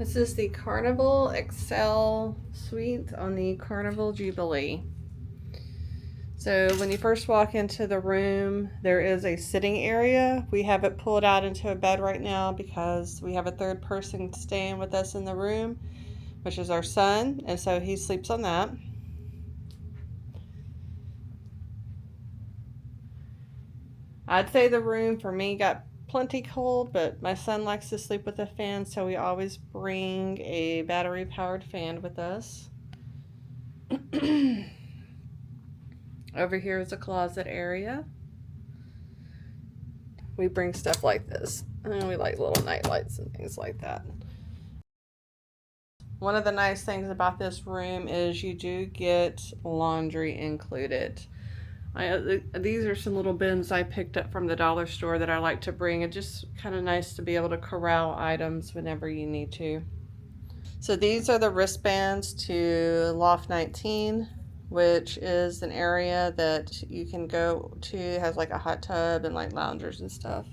This is the Carnival XL suite on the Carnival Jubilee. So when you first walk into the room, there is a sitting area. We have it pulled out into a bed right now because we have a third person staying with us in the room, which is our son, and so he sleeps on that. I'd say the room for me got plenty cold, but my son likes to sleep with a fan, so we always bring a battery powered fan with us. Over here is a closet area. We bring stuff like this, and we like little night lights and things like that. One of the nice things about this room is you do get laundry included. These are some little bins I picked up from the dollar store that I like to bring. It's just kind of nice to be able to corral items whenever you need to. So these are the wristbands to Loft 19, which is an area that you can go to. It has like a hot tub and like loungers and stuff.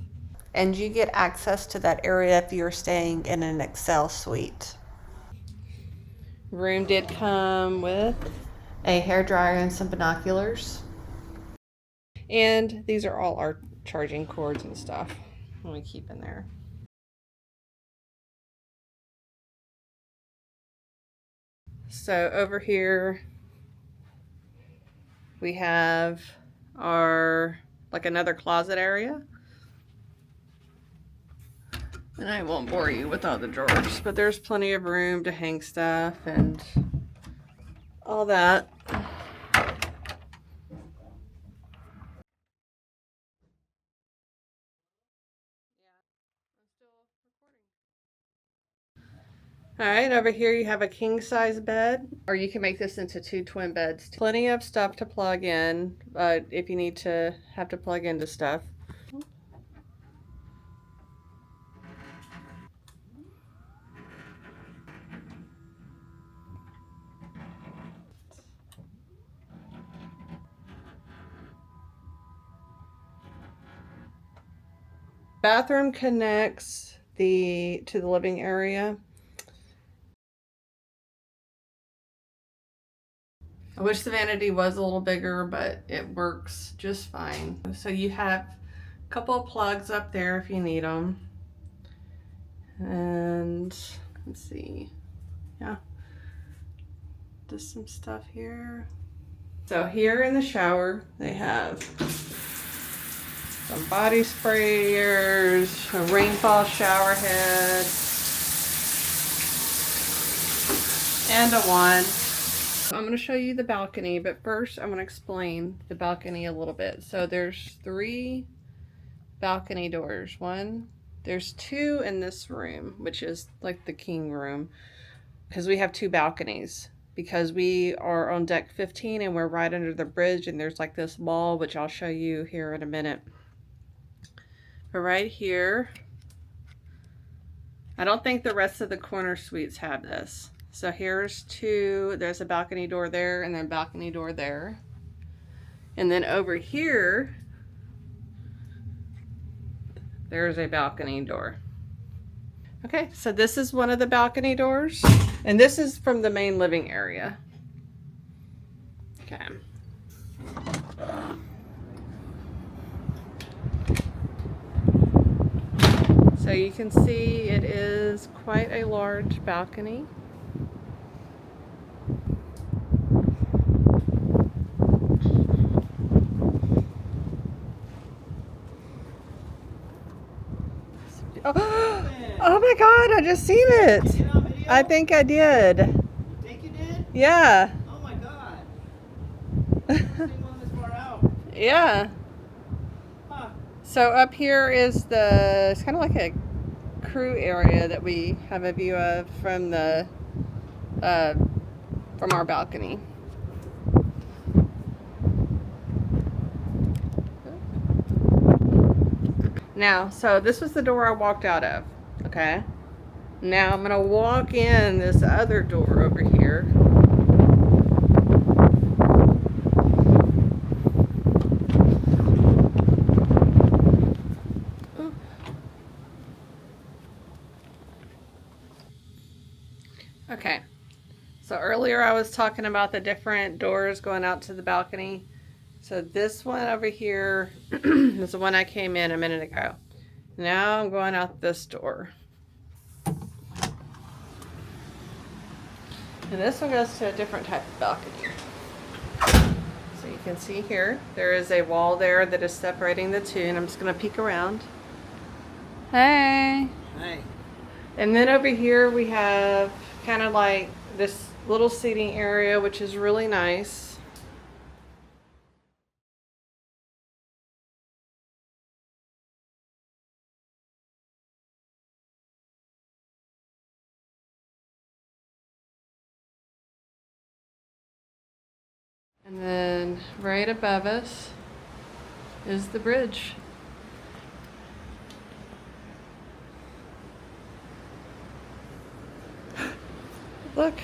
And you get access to that area if you're staying in an XL suite. Room did come with a hairdryer and some binoculars. And these are all our charging cords and stuff we keep in there. So over here we have our like another closet area. And I won't bore you with all the drawers, but there's plenty of room to hang stuff and all that. All right, over here you have a king size bed, or you can make this into 2 twin beds. Plenty of stuff to plug in if you have to plug into stuff. Bathroom connects to the living area. I wish the vanity was a little bigger, but it works just fine. So you have a couple of plugs up there if you need them. And let's see, yeah, just some stuff here. So here in the shower, they have some body sprayers, a rainfall shower head, and a wand. I'm going to show you the balcony, but first I'm going to explain the balcony a little bit. So there's 3 balcony doors. There's 2 in this room, which is like the king room, because we have 2 balconies. Because we are on deck 15 and we're right under the bridge, and there's like this wall, which I'll show you here in a minute. But right here, I don't think the rest of the corner suites have this. So here's 2, there's a balcony door there and then a balcony door there. And then over here, there's a balcony door. Okay, so this is one of the balcony doors, and this is from the main living area. Okay. So you can see it is quite a large balcony. Oh my God, I just seen it. I think I did. You think you did? Yeah. Oh my God. I've seen one this far out. Yeah. Huh. So up here is it's kind of like a crew area that we have a view of from from our balcony. Now, so this was the door I walked out of, okay? Now I'm gonna walk in this other door over here. was talking about the different doors going out to the balcony. So this one over here is the one I came in a minute ago. Now I'm going out this door. And this one goes to a different type of balcony. So you can see here, there is a wall there that is separating the two, and I'm just going to peek around. Hey! Hey. And then over here we have kind of like this little seating area, which is really nice. And then right above us is the bridge. Look.